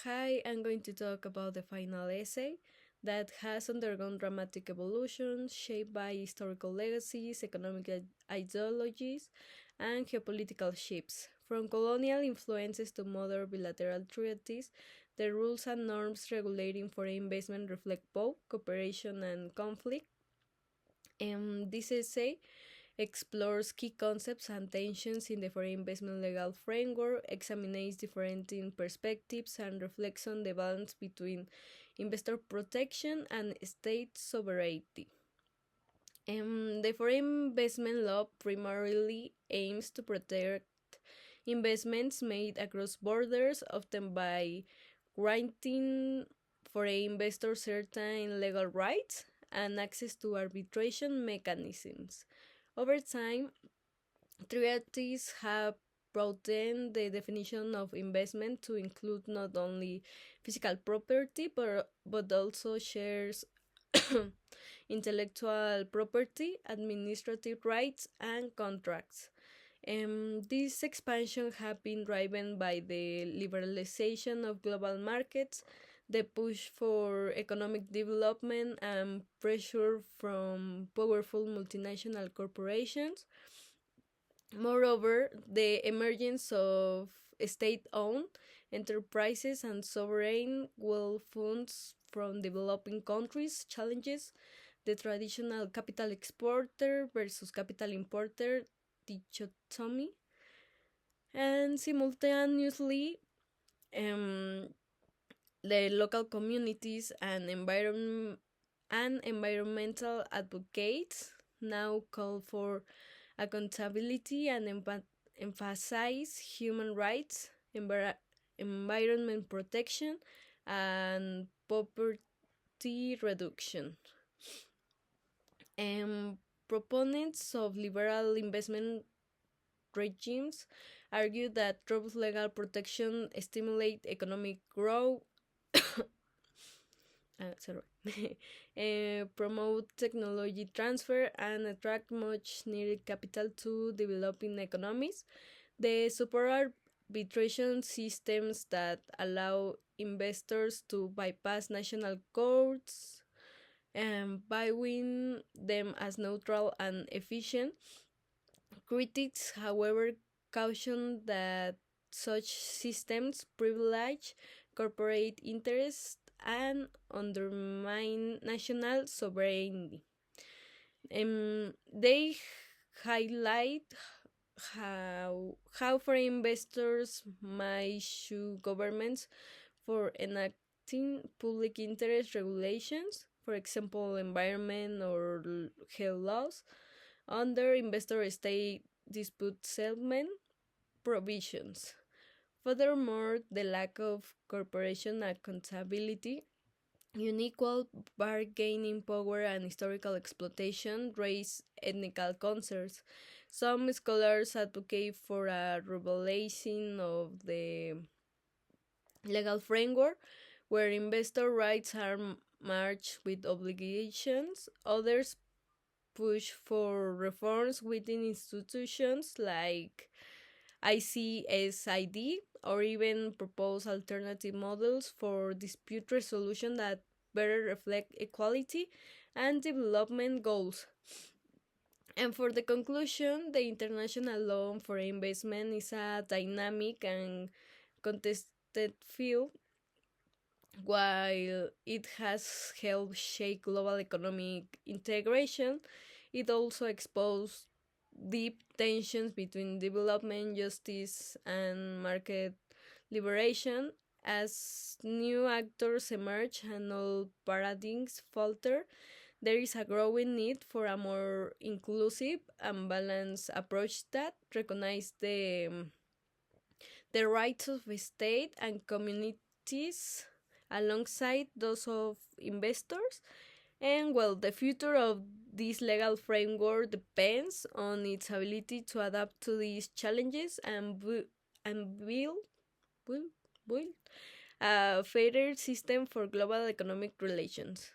Hi, I'm going to talk about the final essay that has undergone dramatic evolutions shaped by historical legacies, economic ideologies, and geopolitical shifts. From colonial influences to modern bilateral treaties, the rules and norms regulating foreign investment reflect both cooperation and conflict. This essay explores key concepts and tensions in the foreign investment legal framework, examines different perspectives, and reflects on the balance between investor protection and state sovereignty. The foreign investment law primarily aims to protect investments made across borders, often by granting foreign investors certain legal rights and access to arbitration mechanisms. Over time, treaties have broadened the definition of investment to include not only physical property but also shares, intellectual property, administrative rights, and contracts. This expansion has been driven by the liberalization of global markets, the push for economic development, and pressure from powerful multinational corporations. Moreover, the emergence of state owned enterprises and sovereign wealth funds from developing countries challenges the traditional capital exporter versus capital importer dichotomy, and simultaneously, um, the local communities and environmental advocates now call for accountability and emphasize human rights, environment protection, and poverty reduction. And proponents of liberal investment regimes argue that robust legal protection stimulate economic growth, sorry, promote technology transfer, and attract much needed capital to developing economies. The support arbitration systems that allow investors to bypass national courts and viewing them as neutral and efficient. Critics, however, caution that such systems privilege corporate interests and undermine national sovereignty. They highlight how foreign investors might sue governments for enacting public interest regulations, for example, environment or health laws, under investor state dispute settlement provisions. Furthermore, the lack of corporation accountability, unequal bargaining power, and historical exploitation raise ethical concerns. Some scholars advocate for a rebalancing of the legal framework where investor rights are merged with obligations. Others push for reforms within institutions like ICSID, or even propose alternative models for dispute resolution that better reflect equality and development goals. And for the conclusion, the international law for investment is a dynamic and contested field. While it has helped shape global economic integration, it also exposed deep tensions between development, justice, and market liberation. As new actors emerge and old paradigms falter, there is a growing need for a more inclusive and balanced approach that recognizes the rights of state and communities alongside those of investors. And well, the future of this legal framework depends on its ability to adapt to these challenges and build a fairer system for global economic relations.